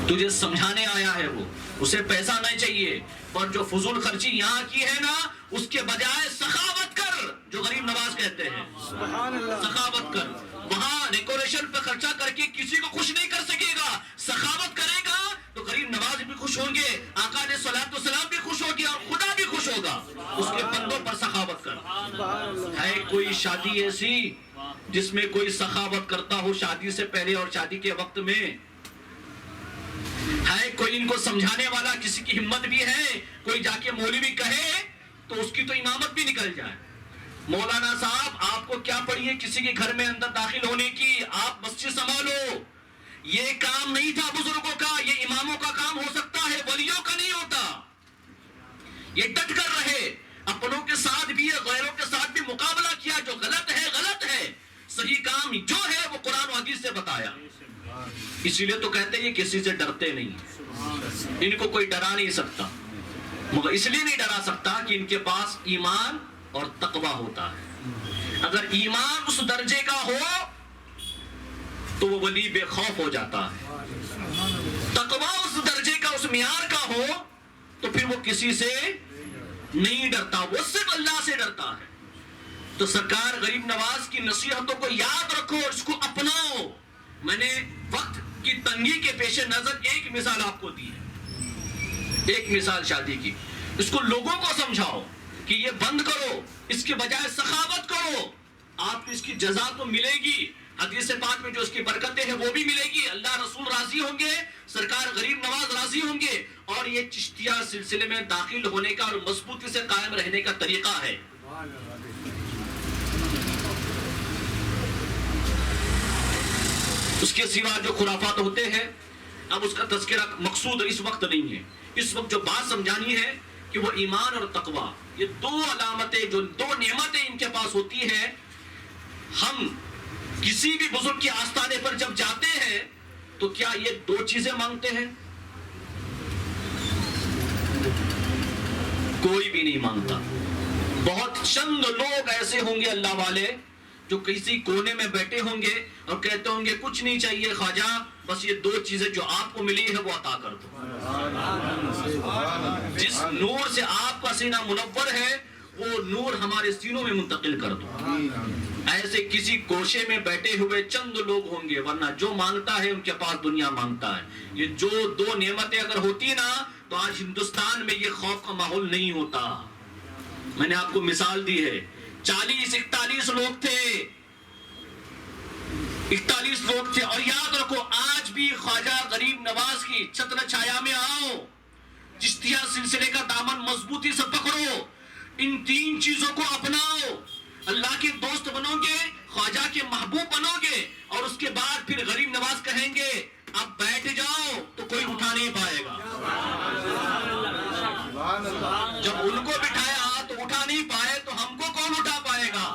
تجھے سمجھانے آیا ہے، وہ اسے پیسہ نہیں چاہیے، پر جو فضول خرچی یہاں کی ہے نا، اس کے بجائے سخاوت کر، جو غریب نواز کہتے ہیں، سخاوت کر۔ وہاں ڈیکوریشن پہ خرچہ کر کے کسی کو خوش نہیں کر سکے گا، سخاوت کرے گا تو غریب نواز بھی خوش ہوں گے، آقا علیہ الصلوۃ والسلام بھی خوش ہوگی، اور خدا بھی خوش ہوگا۔ اس کے بندوں پر سخاوت کر۔ ہے کوئی شادی ایسی جس میں کوئی سخاوت کرتا ہو شادی سے پہلے اور شادی کے وقت میں؟ ہے کوئی ان کو سمجھانے والا؟ کسی کی ہمت بھی ہے کوئی جا کے مولوی کہے تو اس کی تو امامت بھی نکل جائے؟ مولانا صاحب آپ کو کیا پڑی ہے کسی کے گھر میں اندر داخل ہونے کی؟ آپ مسجد سنبھالو، یہ کام نہیں تھا بزرگوں کا، یہ اماموں کا کام ہو سکتا ہے، ولیوں کا نہیں ہوتا۔ یہ ڈٹ کر رہے، اپنوں کے ساتھ بھی غیروں کے ساتھ بھی مقابلہ کیا، جو غلط ہے غلط ہے، صحیح کام جو ہے وہ قرآن و حدیث سے بتایا۔ اسی لیے تو کہتے ہیں کسی سے ڈرتے نہیں، ان کو کوئی ڈرا نہیں سکتا، مگر اس لیے نہیں ڈرا سکتا کہ ان کے پاس ایمان اور تقوی ہوتا ہے۔ اگر ایمان اس درجے کا ہو تو وہ ولی بے خوف ہو جاتا ہے، تقوی اس درجے کا اس معیار کا ہو تو پھر وہ کسی سے نہیں ڈرتا، وہ صرف اللہ سے ڈرتا ہے۔ تو سرکار غریب نواز کی نصیحتوں کو یاد رکھو اور اس کو اپناؤ. میں نے وقت کی تنگی کے پیش نظر ایک مثال آپ کو دی ہے، ایک مثال شادی کی. اس کو لوگوں کو سمجھاؤ کہ یہ بند کرو، اس کے بجائے سخاوت کرو، آپ کو اس کی جزا تو ملے گی. حدیث پاک میں جو اس کی برکتیں ہیں وہ بھی ملے گی. اللہ رسول راضی ہوں گے، سرکار غریب نواز راضی ہوں گے. اور یہ چشتیہ سلسلے میں داخل ہونے کا اور مضبوطی سے قائم رہنے کا طریقہ ہے. اس کے سوا جو خرافات ہوتے ہیں، اب اس کا تذکرہ مقصود اس وقت نہیں ہے. اس وقت جو بات سمجھانی ہے کہ وہ ایمان اور تقوی، یہ دو علامتیں، جو دو نعمتیں ان کے پاس ہوتی ہیں. ہم کسی بھی بزرگ کے آستانے پر جب جاتے ہیں تو کیا یہ دو چیزیں مانگتے ہیں؟ کوئی بھی نہیں مانگتا. بہت چند لوگ ایسے ہوں گے اللہ والے جو کسی کونے میں بیٹھے ہوں گے اور کہتے ہوں گے کچھ نہیں چاہیے خواجہ، بس یہ دو چیزیں جو آپ کو ملی ہے وہ عطا کر دو. جس نور سے آپ کا سینہ منور ہے وہ نور ہمارے سینوں میں منتقل کر دو. ایسے کسی گوشے میں بیٹھے ہوئے چند لوگ ہوں گے، ورنہ جو مانگتا ہے ان کے پاس دنیا مانگتا ہے. یہ جو دو نعمتیں اگر ہوتی نا تو آج ہندوستان میں یہ خوف کا ماحول نہیں ہوتا. میں نے آپ کو مثال دی ہے، 40-41 لوگ تھے، 41 لوگ تھے. اور یاد رکھو آج بھی خواجہ غریب نواز کی چھتر چھایا میں آؤ، چشتیہ سلسلے کا دامن مضبوطی سے پکڑو، ان تین چیزوں کو اپناؤ. اللہ کے دوست بنو گے، خواجہ کے محبوب بنو گے، اور اس کے بعد پھر غریب نواز کہیں گے اب بیٹھ جاؤ تو کوئی اٹھا نہیں پائے گا. جب ان کو بٹھایا تو اٹھا نہیں پائے تو ہم کو کون اٹھا پائے گا؟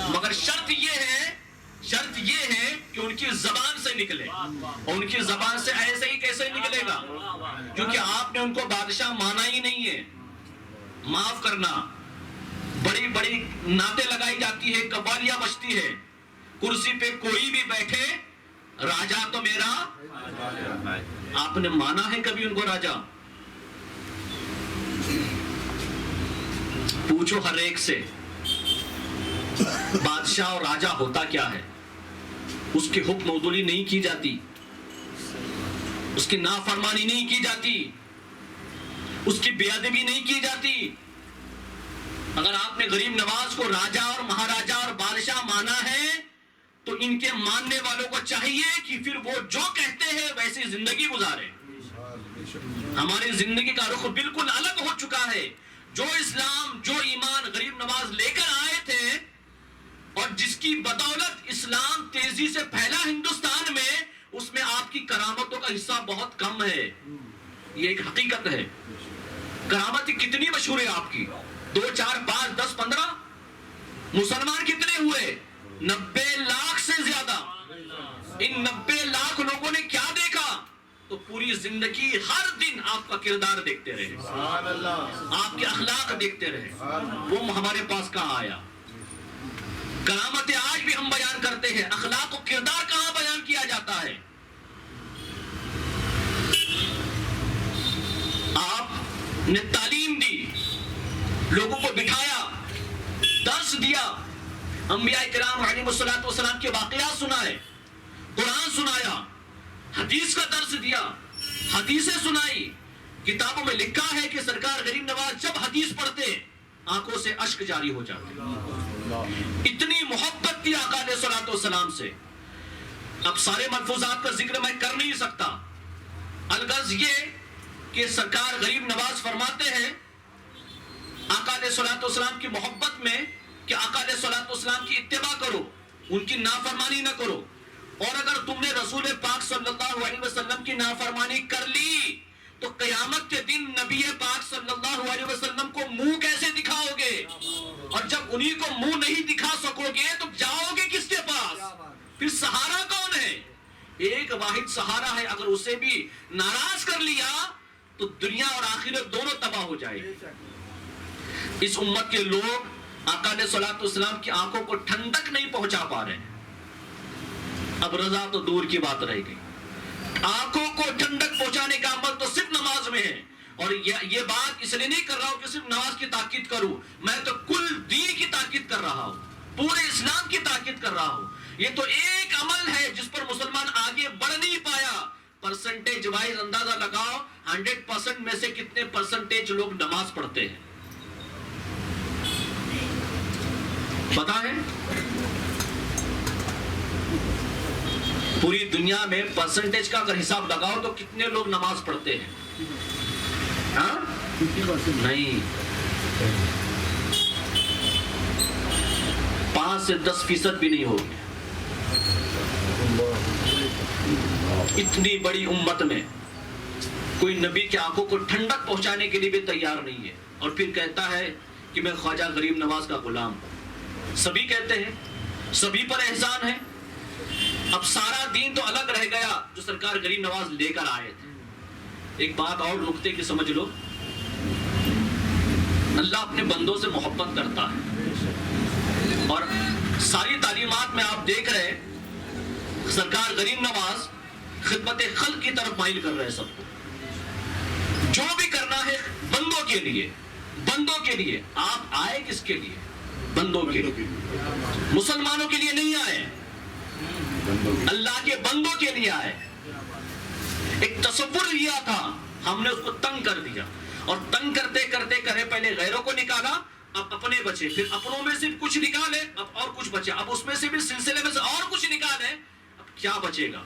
مگر شرط یہ ہے کہ ان کی زبان سے نکلے. اور ان کی زبان سے ایسے ہی کیسے نکلے گا؟ کیونکہ آپ نے ان کو بادشاہ مانا ہی نہیں ہے. معاف کرنا، بڑی بڑی نعتیں لگائی جاتی ہے، قوالیاں بجتی ہے، کرسی پہ کوئی بھی بیٹھے راجا تو میرا. آپ نے مانا ہے کبھی ان کو راجا؟ پوچھو ہر ایک سے بادشاہ اور راجا ہوتا کیا ہے. اس کی حکم عدولی نہیں کی جاتی، اس کی نافرمانی نہیں کی جاتی، اس کی بے ادبی نہیں کی جاتی. اگر آپ نے غریب نواز کو راجا اور مہاراجا اور بادشاہ مانا ہے تو ان کے ماننے والوں کو چاہیے کہ پھر وہ جو کہتے ہیں ویسی زندگی گزارے. ہماری زندگی کا رخ بالکل الگ ہو چکا ہے. جو اسلام، جو ایمان غریب نواز لے کر آئے تھے اور جس کی بدولت اسلام تیزی سے پھیلا ہندوستان میں، اس میں آپ کی کرامتوں کا حصہ بہت کم ہے. یہ ایک حقیقت ہے. کرامت کتنی مشہور ہے آپ کی؟ 2 4 5 10 15. مسلمان کتنے ہوئے؟ 90 لاکھ سے زیادہ. ان 90 لاکھ لوگوں نے کیا دیکھا؟ تو پوری زندگی ہر دن آپ کا کردار دیکھتے رہے، آپ کے اخلاق دیکھتے رہے. وہ ہمارے پاس کہاں آیا؟ کرامتیں آج بھی ہم بیان کرتے ہیں، اخلاق و کردار کہاں بیان کیا جاتا ہے؟ آپ نے تعلیم دی، لوگوں کو بٹھایا، درس دیا، انبیاء کرام علیہ السلام کے واقعات سنائے، قرآن سنایا، حدیث کا درس دیا، حدیثیں سنائی. کتابوں میں لکھا ہے کہ سرکار غریب نواز جب حدیث پڑھتے آنکھوں سے اشک جاری ہو جاتے. اتنی محبت تھی آقا علیہ الصلوۃ والسلام سے. اب سارے ملفوظات کا ذکر میں کر نہیں سکتا. الغرض یہ کہ سرکار غریب نواز فرماتے ہیں آقا علیہ الصلوۃ والسلام کی محبت میں کہ آقا علیہ الصلوۃ والسلام کی اتباع کرو، ان کی نافرمانی نہ کرو. اور اگر تم نے رسول پاک صلی اللہ علیہ وسلم کی نافرمانی کر لی تو قیامت کے دن نبی پاک صلی اللہ علیہ وسلم کو منہ کیسے دکھاؤ گے؟ اور جب انہی کو منہ نہیں دکھا سکو گے تو جاؤ گے کس کے پاس؟ پھر سہارا کون ہے؟ ایک واحد سہارا ہے. اگر اسے بھی ناراض کر لیا تو دنیا اور آخرت دونوں تباہ ہو جائے. اس امت کے لوگ آقا علیہ الصلوۃ والسلام کی آنکھوں کو ٹھنڈک نہیں پہنچا پا رہے ہیں. اب رضا تو دور کی بات رہ گئی. آنکھوں کو ٹھنڈک پہنچانے کا عمل تو صرف نماز میں ہے. اور یہ بات اس لیے نہیں کر رہا ہوں کہ صرف نماز کی تاکید کروں، میں تو کل دین کی تاکید کر رہا ہوں، پورے اسلام کی تاکید کر رہا ہوں۔ یہ تو ایک عمل ہے جس پر مسلمان آگے بڑھ نہیں پایا۔ پرسنٹیج وائز اندازہ لگاؤ 100% میں سے کتنے پرسنٹیج لوگ نماز پڑھتے ہیں، پتا ہے؟ پوری دنیا میں پرسنٹیج کا اگر حساب لگاؤ تو کتنے لوگ نماز پڑھتے ہیں؟ ہاں؟ نہیں، 5 سے 10% بھی نہیں ہوگی۔ اتنی بڑی امت میں کوئی نبی کی آنکھوں کو ٹھنڈک پہنچانے کے لیے بھی تیار نہیں ہے، اور پھر کہتا ہے کہ میں خواجہ غریب نواز کا غلام ہوں۔ سبھی کہتے ہیں، سبھی پر احسان ہے۔ اب سارا دین تو الگ رہ گیا جو سرکار غریب نواز لے کر آئے تھے۔ ایک بات اور نقطے کی سمجھ لو، اللہ اپنے بندوں سے محبت کرتا ہے، اور ساری تعلیمات میں آپ دیکھ رہے سرکار غریب نواز خدمت خلق کی طرف مائل کر رہے سب کو۔ جو بھی کرنا ہے بندوں کے لیے، بندوں کے لیے۔ آپ آئے کس کے لیے؟ بندوں کے لیے، مسلمانوں کے لیے نہیں آئے، اللہ کے بندوں کے لیے آئے۔ ایک تصور لیا تھا، ہم نے اس کو تنگ کر دیا، اور تنگ کرتے کرتے کرے پہلے غیروں کو نکالا، اب اپنے بچے، پھر اپنوں میں سے کچھ نکالے، اب اور کچھ بچے، اب اس میں سے بھی سلسلے میں سے اور کچھ نکالے، اب کیا بچے گا؟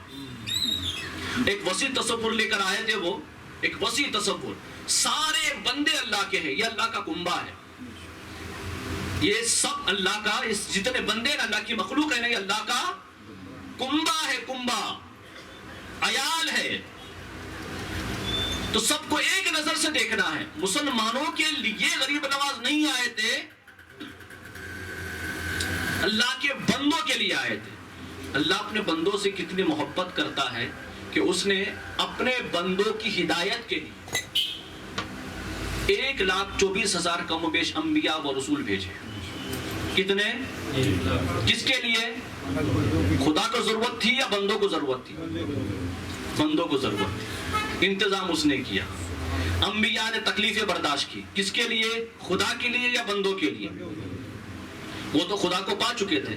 ایک وسیع تصور لے کر آئے تھے وہ، ایک وسیع تصور، سارے بندے اللہ کے ہیں، یہ اللہ کا کنبہ ہے، یہ سب اللہ کا، جتنے بندے اللہ کی مخلوق ہے نا، یہ اللہ کا کنبہ ہے، کنبہ عیال ہے۔ تو سب کو ایک نظر سے دیکھنا ہے۔ مسلمانوں کے لیے غریب نواز نہیں آئے تھے، اللہ کے بندوں کے لیے آئے تھے۔ اللہ اپنے بندوں سے کتنی محبت کرتا ہے کہ اس نے اپنے بندوں کی ہدایت کے لیے 1,24,000 کم و بیش انبیاء و رسول بھیجے۔ کتنے؟ کس کے لیے؟ خدا کو ضرورت تھی یا بندوں کو ضرورت تھی؟ بندوں کو ضرورت تھی، انتظام اس نے کیا۔ انبیاء نے تکلیفیں برداشت کی، کس کے لیے؟ خدا کے لیے یا بندوں کے لیے؟ وہ تو خدا کو پا چکے تھے۔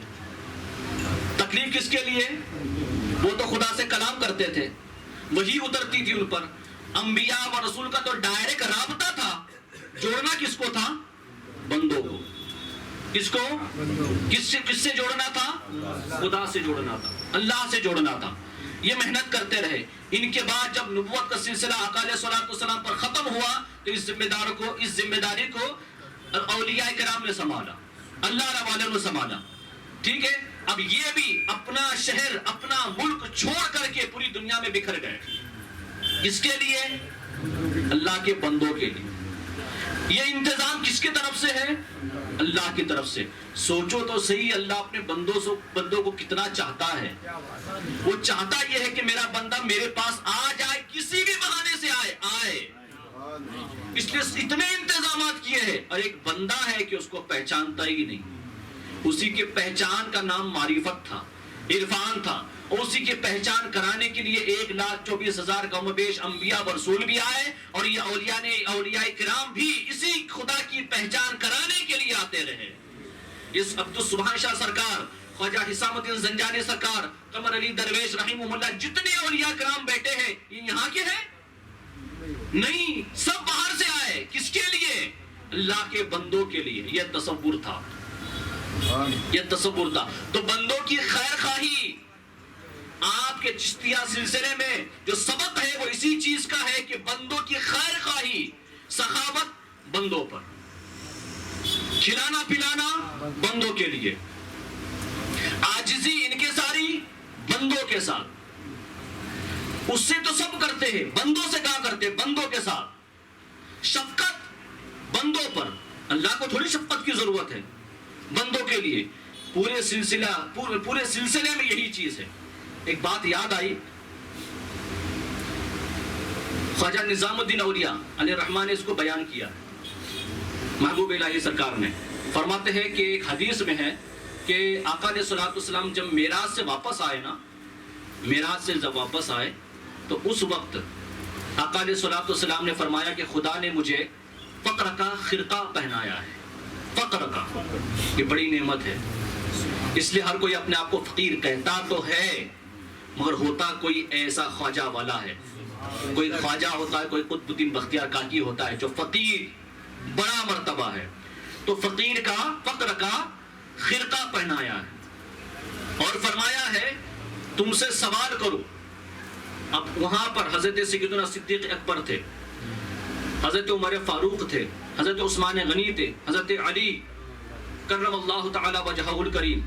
تکلیف کس کے لیے؟ وہ تو خدا سے کلام کرتے تھے، وہی اترتی تھی ان پر۔ انبیاء و رسول کا تو ڈائریکٹ رابطہ تھا، جوڑنا کس کو تھا؟ بندوں کو۔ کس کو؟ کس سے جوڑنا تھا؟ خدا سے جوڑنا تھا، اللہ سے جوڑنا تھا۔ یہ محنت کرتے رہے۔ ان کے بعد جب نبوت کا سلسلہ آقا علیہ الصلوۃ والسلام پر ختم ہوا تو اس ذمہ داری کو اولیاء کرام نے سنبھالا، اللہ والوں نے سنبھالا، ٹھیک ہے؟ اب یہ بھی اپنا شہر، اپنا ملک چھوڑ کر کے پوری دنیا میں بکھر گئے۔ کس کے لیے؟ اللہ کے بندوں کے لیے۔ یہ انتظام کس کی طرف سے ہے؟ اللہ کی طرف سے۔ سوچو تو صحیح، اللہ اپنے بندوں کو کتنا چاہتا ہے۔ وہ چاہتا یہ ہے کہ میرا بندہ میرے پاس آ جائے، کسی بھی بہانے سے آئے۔ اس لیے اتنے انتظامات کیے ہیں، اور ایک بندہ ہے کہ اس کو پہچانتا ہی نہیں۔ اسی کے پہچان کا نام معرفت تھا، عرفان تھا، اور اسی کی پہچان کرانے کے لیے 1,24,000 کم و بیش انبیاء و رسول بھی آئے، اور یہ اولیاء کرام بھی اسی خدا کی پہچان کرانے کے لیے آتے رہے۔ اس عبدالسبحان شاہ سرکار، خواجہ حسام الدین زنجانی سرکار، قمر علی درویش رحمہ اللہ، جتنے اولیاء کرام بیٹھے ہیں یہ یہاں کے ہیں؟ نہیں، سب باہر سے آئے۔ کس کے لیے؟ اللہ کے بندوں کے لیے۔ یہ تصور تھا، یہ تصور تھا۔ تو بندوں کی خیر خواہی، آپ کے چشتیہ سلسلے میں جو سبق ہے وہ اسی چیز کا ہے کہ بندوں کی خیر خواہی، سخاوت بندوں پر، کھلانا پلانا بندوں کے لیے، عاجزی ان کے ساری بندوں کے ساتھ۔ اس سے تو سب کرتے ہیں، بندوں سے کہا کرتے ہیں، بندوں کے ساتھ۔ شفقت بندوں پر، اللہ کو تھوڑی شفقت کی ضرورت ہے، بندوں کے لیے۔ پورے سلسلے میں یہی چیز ہے۔ ایک بات یاد آئی، خواجہ نظام الدین اولیاء علیہ الرحمٰن نے اس کو بیان کیا، محبوب الہی سرکار نے فرماتے ہیں کہ ایک حدیث میں ہے کہ آقا علیہ الصلوۃ والسلام جب معراج سے واپس آئے نا، معراج سے جب واپس آئے تو اس وقت آقا علیہ الصلوۃ والسلام نے فرمایا کہ خدا نے مجھے فقر کا خرقہ پہنایا ہے. فقر کا یہ بڑی نعمت ہے. اس لیے ہر کوئی اپنے آپ کو فقیر کہتا تو ہے مگر ہوتا کوئی ایسا خواجہ والا ہے. کوئی خواجہ ہوتا ہے, کوئی قطب الدین بختیار کاکی ہوتا ہے جو فقیر بڑا مرتبہ ہے. تو فقیر کا فقر کا خرقہ پہنایا ہے اور فرمایا ہے تم سے سوال کرو. اب وہاں پر حضرت سیدنا صدیق اکبر تھے, حضرت عمر فاروق تھے, حضرت عثمان غنی تھے, حضرت علی کرم اللہ تعالی وجہہ الکریم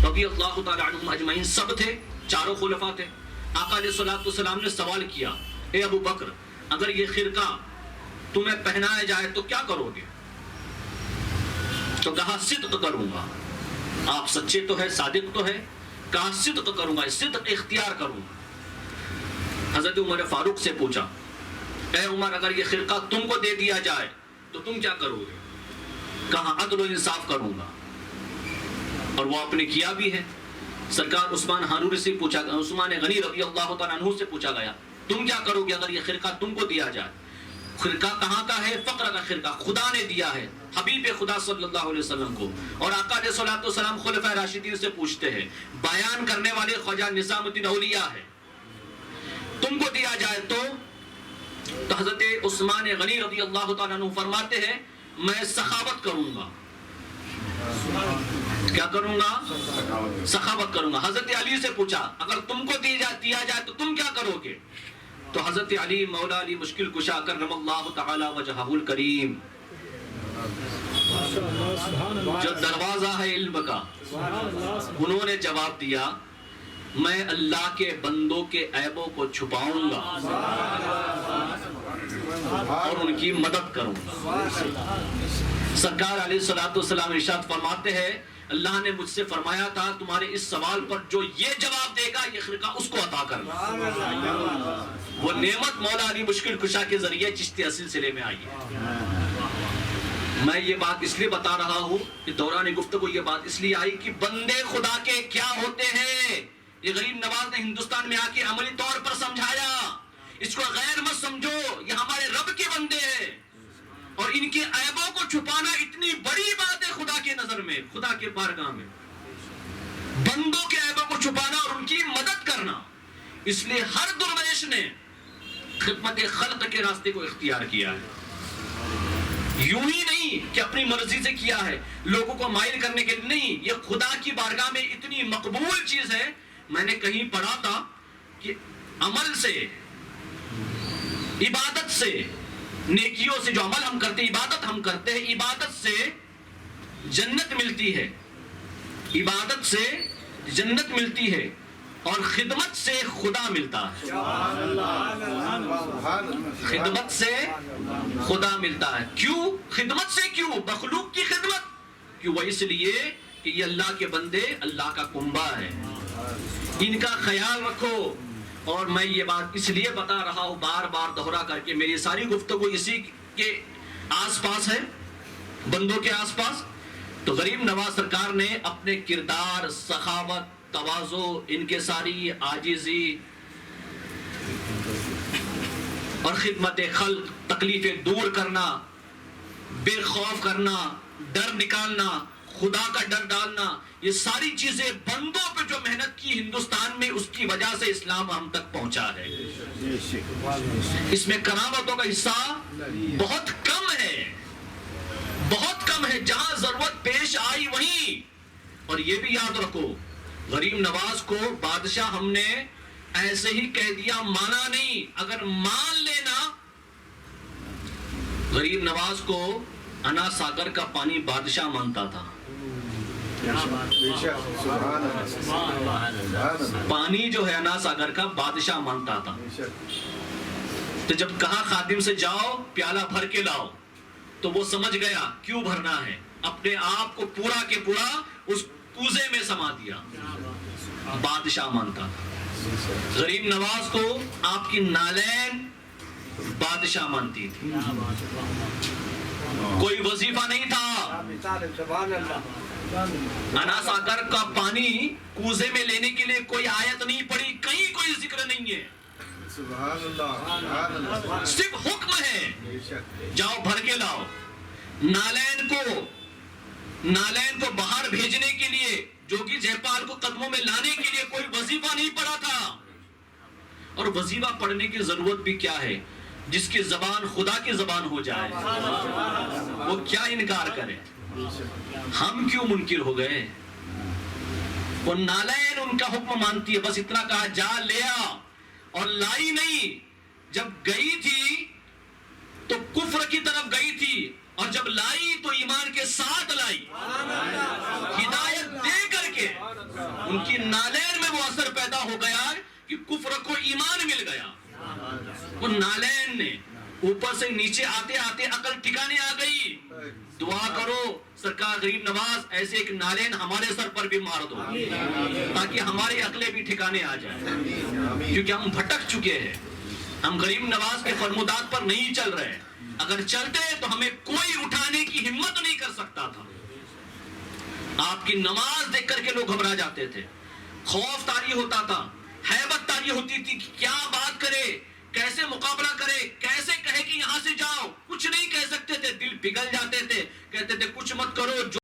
رضی اللہ تعالی عنہم اجمعین سب تھے, چاروں خلفاء تھے. آقا علیہ الصلوۃ والسلام نے سوال کیا, اے ابو بکر اگر یہ خرقہ تمہیں پہنایا جائے تو کیا کرو گے؟ تو کہا صدق کروں گا. آپ سچے تو ہے, صادق تو ہے. کہا صدق کروں گا, صدق اختیار کروں گا. حضرت عمر فاروق سے پوچھا, اے عمر اگر یہ خرقہ تم کو دے دیا جائے تو تم کیا کرو گے؟ کہا عدل و انصاف کروں گا. اور وہ آپ نے کیا بھی ہے. سرکار عثمان ہانوری سے پوچھا, عثمان غنی رضی اللہ تعالیٰ عنہ سے پوچھا گیا تم کیا کرو گے اگر یہ خرقہ تم کو دیا جائے؟ خرقہ کہاں کا ہے؟ فقر کا خرقہ, خدا نے دیا ہے حبیب خدا صلی اللہ علیہ وسلم کو. اور آقا علیہ الصلوۃ والسلام خلفائے راشدین سے پوچھتے ہیں, بیان کرنے والے خواجہ نظام الدین اولیاء ہے, تم کو دیا جائے تو حضرت عثمان غنی رضی اللہ تعالیٰ عنہ فرماتے ہیں میں سخاوت کروں گا. کیا کروں گا؟ سخاوت کروں گا. حضرت علی سے پوچھا اگر تم کو دیا جائے تو تم کیا کرو گے؟ تو حضرت علی مولا علی مشکل کشا کرم اللہ تعالی وجہہ الکریم جو دروازہ ہے علم کا, انہوں نے جواب دیا میں اللہ کے بندوں کے عیبوں کو چھپاؤں گا اور ان کی مدد کروں گا. سرکار علیہ الصلوۃ والسلام ارشاد فرماتے ہیں اللہ نے مجھ سے فرمایا تھا تمہارے اس سوال پر جو یہ جواب دے گا یہ خرقہ اس کو عطا کرنا. وہ نعمت مولا علی مشکل کشا کے ذریعے چشتیہ سلسلے میں آئی ہے. میں یہ بات اس لیے بتا رہا ہوں کہ دوران گفتگو یہ بات اس لیے آئی کہ بندے خدا کے کیا ہوتے ہیں یہ غریب نواز نے ہندوستان میں آ کے عملی طور پر سمجھایا. اس کو غیر مت سمجھو, یہ ہمارے رب کے بندے ہیں اور ان کے عیبوں کو چھپانا اتنی بڑی بات ہے خدا کے نظر میں, خدا کے بارگاہ میں. بندوں کے عیبوں کو چھپانا اور ان کی مدد کرنا. اس لیے ہر درویش نے خدمت خلق کے راستے کو اختیار کیا ہے. یوں ہی نہیں کہ اپنی مرضی سے کیا ہے, لوگوں کو مائل کرنے کے لیے نہیں. یہ خدا کی بارگاہ میں اتنی مقبول چیز ہے. میں نے کہیں پڑھا تھا کہ عمل سے, عبادت سے, نیکیوں سے جو عمل ہم کرتے ہیں, عبادت ہم کرتے ہیں, عبادت سے جنت ملتی ہے, عبادت سے جنت ملتی ہے اور خدمت سے خدا ملتا ہے. خدمت سے خدا ملتا ہے. کیوں خدمت سے؟ کیوں مخلوق کی خدمت؟ کیوں؟ وہ اس لیے کہ یہ اللہ کے بندے اللہ کا کنبہ ہے, ان کا خیال رکھو. اور میں یہ بات اس لیے بتا رہا ہوں بار بار دوہرا کر کے, میری ساری گفتگو اسی کے آس پاس ہے, بندوں کے آس پاس. تو غریب نواز سرکار نے اپنے کردار, سخاوت, تواضع, ان کے ساری عاجزی اور خدمت خلق, تکلیفیں دور کرنا, بے خوف کرنا, ڈر نکالنا, خدا کا ڈر ڈالنا, یہ ساری چیزیں بندوں پہ جو محنت کی ہندوستان میں, اس کی وجہ سے اسلام ہم تک پہنچا ہے. اس میں کرامتوں کا حصہ بہت کم ہے, بہت کم ہے. جہاں ضرورت پیش آئی وہیں. اور یہ بھی یاد رکھو غریب نواز کو بادشاہ ہم نے ایسے ہی کہہ دیا, مانا نہیں. اگر مان لینا, غریب نواز کو انا ساگر کا پانی بادشاہ مانتا تھا. پانی جو ہے انا ساگر کا بادشاہ مانتا تھا. تو جب کہا خادم سے جاؤ پیالہ بھر کے لاؤ, تو وہ سمجھ گیا کیوں بھرنا ہے, اپنے آپ کو پورا کے پورا اس کوزے میں سما دیا. بادشاہ مانتا تھا. غریب نواز کو آپ کی نالین بادشاہ مانتی تھی. کوئی وظیفہ نہیں تھا. انا ساگر کا پانی کوزے میں لینے کے لیے کوئی آیت نہیں پڑی, کہیں کوئی ذکر نہیں ہے. سبحان اللہ سبحان اللہ صرف حکم ہے جاؤ بھر کے لاؤ. نالین کو باہر بھیجنے کے لیے جوگی جےپال کو قدموں میں لانے کے لیے کوئی وظیفہ نہیں پڑھا تھا. اور وظیفہ پڑھنے کی ضرورت بھی کیا ہے؟ جس کی زبان خدا کی زبان ہو جائے وہ کیا انکار کرے. ہم کیوں منکر ہو گئے؟ وہ نالین ان کا حکم مانتی ہے. بس اتنا کہا جا لیا اور لائی نہیں. جب گئی تھی تو کفر کی طرف گئی تھی اور جب لائی تو ایمان کے ساتھ لائی. ہدایت دے کر کے ان کی نالین میں وہ اثر پیدا ہو گیا کہ کفر کو ایمان مل گیا. وہ نالین نے اوپر سے نیچے آتے آتے عقل ٹھکانے آ گئی. دعا کرو سرکار غریب نواز ایسے ایک نالین ہمارے سر پر بھی مار دو تاکہ ہماری عقلیں بھی ٹھکانے آ جائیں, کیونکہ ہم بھٹک چکے ہیں. ہم غریب نواز کے فرمودات پر نہیں چل رہے. اگر چلتے تو ہمیں کوئی اٹھانے کی ہمت نہیں کر سکتا تھا. آپ کی نماز دیکھ کر کے لوگ گھبرا جاتے تھے. خوف طاری ہوتا تھا, ہیبت طاری ہوتی تھی کہ کیا بات کرے, کیسے مقابلہ کرے, کیسے کہے کہ یہاں سے جاؤ. کچھ نہیں کہہ سکتے تھے, دل پگھل جاتے تھے, کہتے تھے کچھ مت کرو.